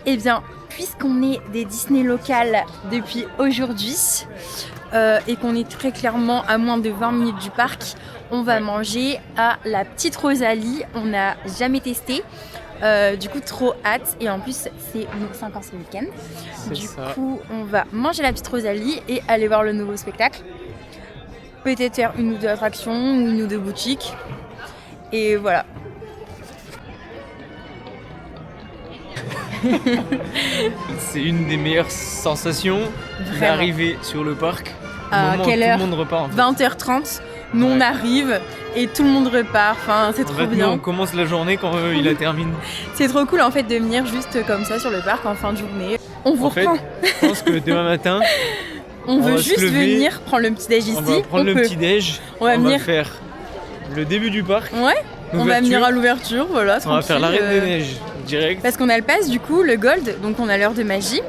Eh bien, puisqu'on est des Disney locales depuis aujourd'hui et qu'on est très clairement à moins de 20 minutes du parc, on va manger à la Petite Rosalie. On n'a jamais testé. Du coup, trop hâte. Et en plus, c'est nos 5 ans ce week-end. Du coup, on va manger la Petite Rosalie et aller voir le nouveau spectacle. Peut-être faire une ou deux attractions, une ou deux boutiques. Et voilà. C'est une des meilleures sensations d'arriver sur le parc. À quelle heure? Tout le monde repart. En fait. 20h30, nous on arrive et tout le monde repart. Enfin, c'est trop bien. Nous, on commence la journée quand il la termine. C'est trop cool en fait de venir juste comme ça sur le parc en fin de journée. On vous reprend. Je pense que demain matin, on veut juste venir prendre le petit déj ici. On va prendre le petit déj. On va faire le début du parc. Ouais. On va venir à l'ouverture, voilà. On va faire la Reine des Neiges direct. Parce qu'on a le pass du coup, le gold, donc on a l'heure de magie.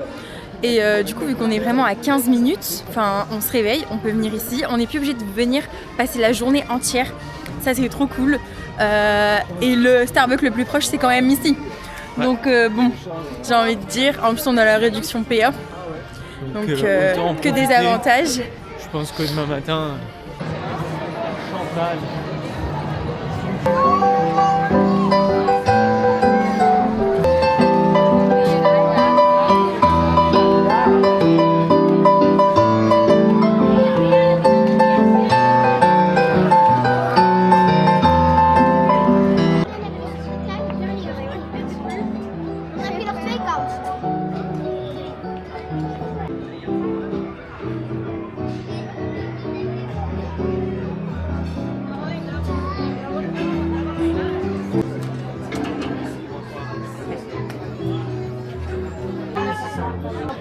Et du coup, vu qu'on est vraiment à 15 minutes, on se réveille, on peut venir ici. On n'est plus obligé de venir passer la journée entière. Ça, c'est trop cool. Et le Starbucks le plus proche, c'est quand même ici. Ouais. Donc bon, j'ai envie de dire, en plus on a la réduction PA. Donc que des avantages. Je pense que demain matin, Chantal.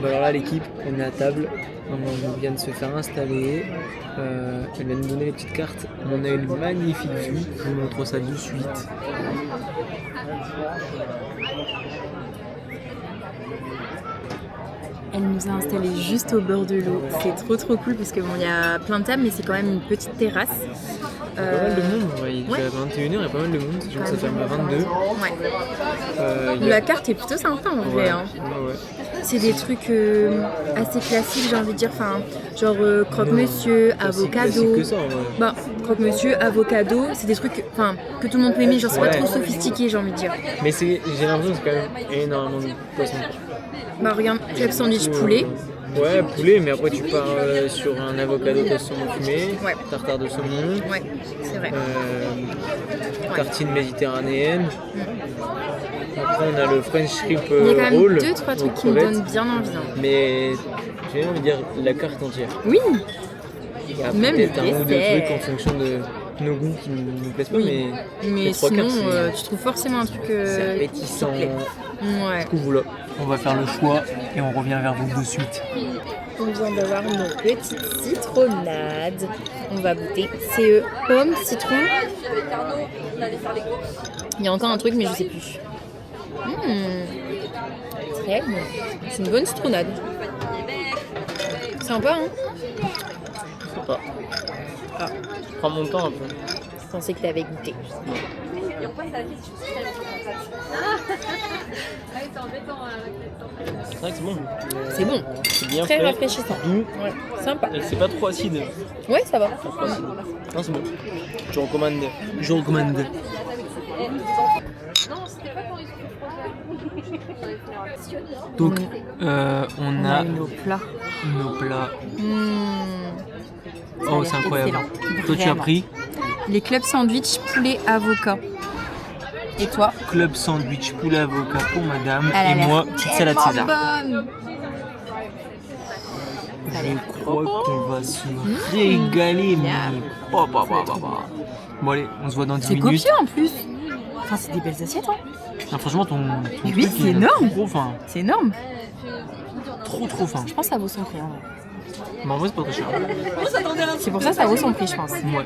Alors là l'équipe, on est à table, on vient de se faire installer, elle vient nous donner les petites cartes, on a une magnifique vue, je vous montre ça de suite. Elle nous a installés juste au bord de l'eau, c'est trop cool parce que bon, il y a plein de tables mais c'est quand même une petite terrasse. Il y a pas mal de monde, il est à 21h, il y a pas mal de monde, je crois que ça ferme à 22. Ouais. La carte est plutôt sympa en vrai. Hein. Ouais. C'est des trucs assez classiques, j'ai envie de dire, genre croque-monsieur, avocado. Que ça, en vrai. Croque-monsieur, avocado, c'est des trucs que tout le monde peut aimer, genre c'est pas trop sophistiqué, j'ai envie de dire. Mais j'ai l'impression que c'est quand même énormément de poissons. Regarde, club sandwich poulet. Ouais, poulet, mais après tu pars sur un avocado de saumon fumé, tartare de saumon, c'est vrai. tartine méditerranéenne. Après on a le French Strip roll. Il y a quand même roll, 2-3 trucs qui me donnent bien envie. Mais j'ai envie de dire la carte entière. Oui. Il y a même peut-être un ou deux trucs en fonction de nos goûts qui ne nous plaisent pas, mais sinon tu trouves forcément un truc c'est appétissant. Ouais. Du coup voilà, on va faire le choix et on revient vers vous de suite. On vient d'avoir nos petites citronnades. On va goûter. C'est pomme, citron. Il y a encore un truc mais je sais plus. Très bon. C'est une bonne citronnade. Sympa Sympa. Je prends mon temps un peu. Je pensais que tu avais goûté. C'est vrai que c'est bon. C'est bon. C'est bien très frais, rafraîchissant. Doux. Ouais. Sympa. Et c'est pas trop acide. Ouais, ça va. Non, c'est bon. Je recommande. Je recommande. Donc, on a nos plats. Oh, c'est incroyable. Toi, tu as pris les clubs sandwich poulet avocat. Et toi? Club sandwich poulet avocat pour madame. Elle et moi, petite salade César. Bonne. Je crois qu'on va se régaler. Mais... Bon, allez, on se voit dans 10 minutes. C'est copieux en plus. C'est des belles assiettes. Non, franchement, ton oui, c'est énorme. Trop fin. C'est énorme. Trop fin. Je pense que ça vaut son prix. Mais en vrai, c'est pas très cher. C'est pour ça que ça vaut son prix, je pense. Ouais.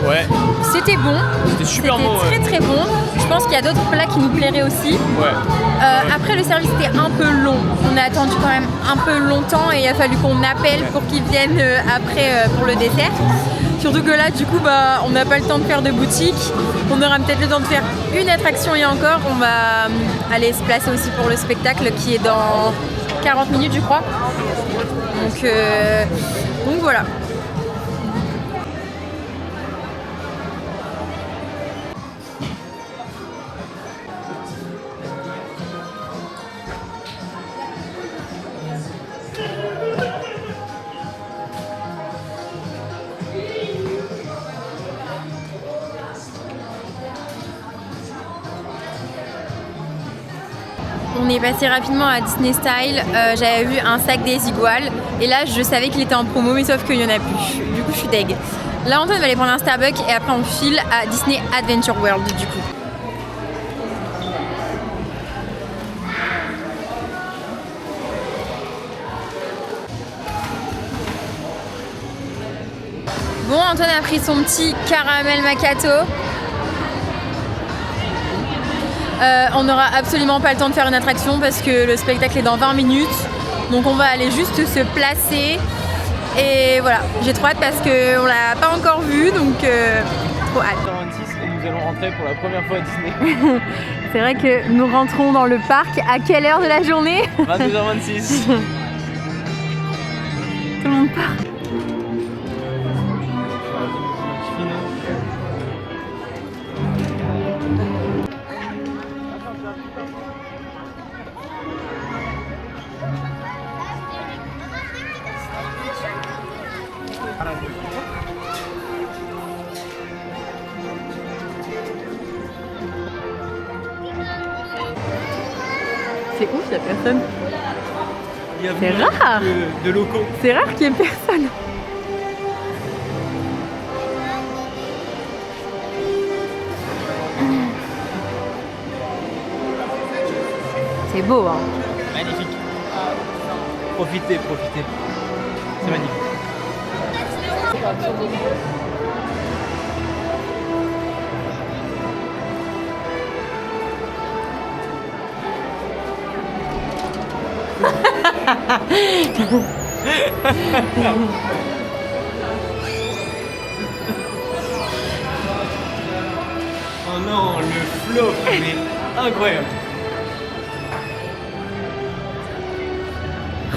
Ouais, C'était bon. c'était super bon. C'était très très bon. Je pense qu'il y a d'autres plats qui nous plairaient aussi. Ouais. Après le service était un peu long. On a attendu quand même un peu longtemps et il a fallu qu'on appelle pour qu'ils viennent après pour le dessert. Surtout que là du coup on n'a pas le temps de faire de boutique. On aura peut-être le temps de faire une attraction et encore. On va aller se placer aussi pour le spectacle qui est dans 40 minutes je crois. Donc voilà. On est passé rapidement à Disney Style, j'avais vu un sac des iguales et là je savais qu'il était en promo mais sauf qu'il n'y en a plus, du coup je suis deg. Là Antoine va aller prendre un Starbucks et après on file à Disney Adventure World du coup. Bon, Antoine a pris son petit caramel macchiato. On n'aura absolument pas le temps de faire une attraction parce que le spectacle est dans 20 minutes. Donc on va aller juste se placer. Et voilà, j'ai trop hâte parce qu'on l'a pas encore vu, donc trop hâte. 26 et nous allons rentrer pour la première fois à Disney. C'est vrai que nous rentrons dans le parc à quelle heure de la journée? 22h26. Tout le monde part. C'est ouf, il n'y a personne. C'est rare. De locaux. C'est rare qu'il y ait personne. C'est beau, hein. Magnifique. Profitez, profitez. C'est magnifique. Oh non, le flop, mais incroyable.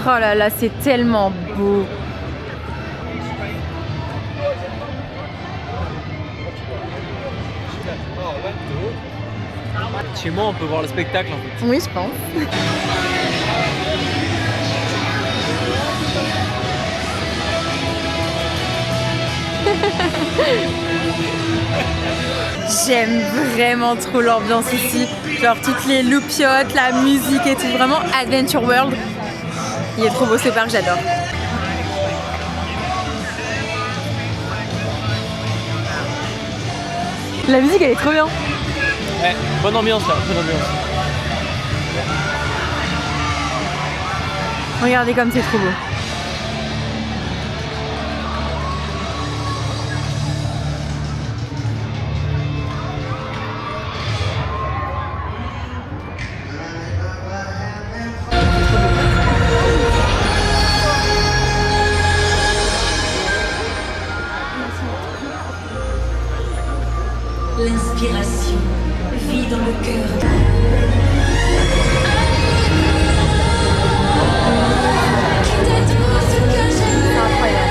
Oh là là, c'est tellement beau. Chez moi, on peut voir le spectacle en fait. Oui, je pense. J'aime vraiment trop l'ambiance ici. Genre toutes les loupiottes, la musique et tout. Vraiment Adventure World. Il est trop beau ce parc, j'adore. La musique elle est trop bien. Ouais, bonne ambiance là, bonne ambiance. Regardez comme c'est trop beau. L'inspiration vit dans le cœur. C'est incroyable.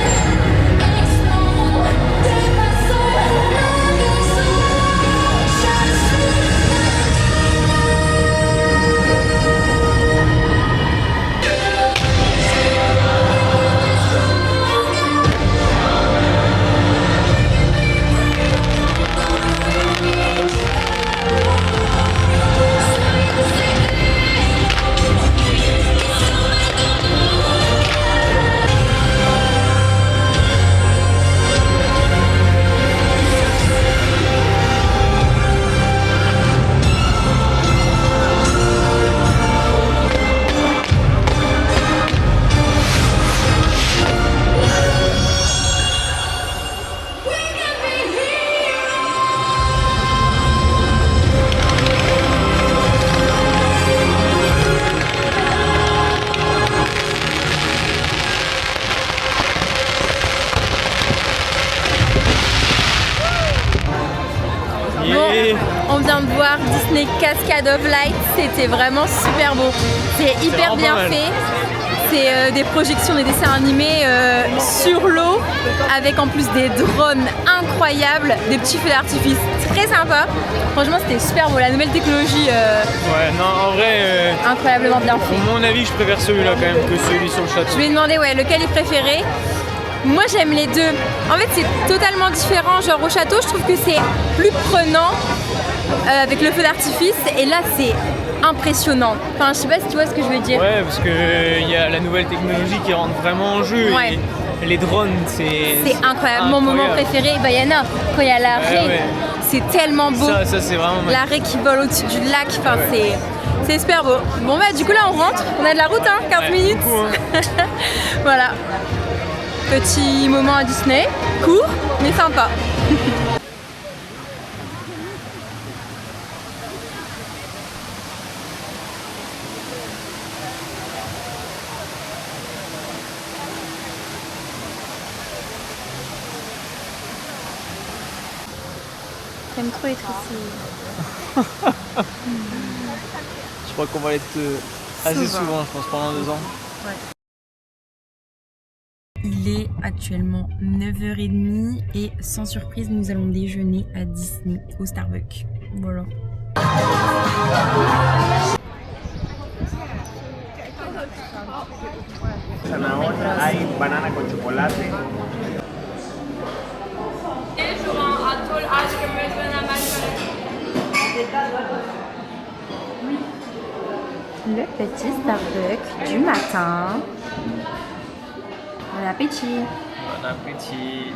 de voir Disney Cascade of Light, c'était vraiment super beau. C'est hyper vraiment bien pas mal. fait. C'est des projections, des dessins animés sur l'eau, avec en plus des drones incroyables, des petits feux d'artifice très sympas. Franchement, c'était super beau. La nouvelle technologie Ouais, non, en vrai, incroyablement bien pour fait. mon avis, je préfère celui-là quand même que celui sur le Je château. lui ai demandé lequel est préféré. Moi j'aime les deux. En fait c'est totalement différent. Genre au château je trouve que c'est plus prenant avec le feu d'artifice et là c'est impressionnant. Enfin je sais pas si tu vois ce que je veux dire. Ouais, parce que y a la nouvelle technologie qui rentre vraiment en jeu. Ouais. Et les drones, C'est incroyable. Mon moment préféré, il y en a quand il y a l'arrêt. Ouais. C'est tellement beau. Ça c'est vraiment magnifique. L'arrêt qui vole au-dessus du lac. Enfin Ouais. c'est super beau. Bon bah du coup là on rentre. On a de la route 15 Ouais, minutes. beaucoup, hein. Voilà. Petit moment à Disney, court mais sympa. J'aime trop être ici. Je crois qu'on va être assez souvent, je pense, pendant 2 ans. Il est actuellement 9h30 et sans surprise, nous allons déjeuner à Disney au Starbucks. Voilà. Hay banana con chocolate. Le petit Starbucks du matin. Bon appétit. Bon appétit.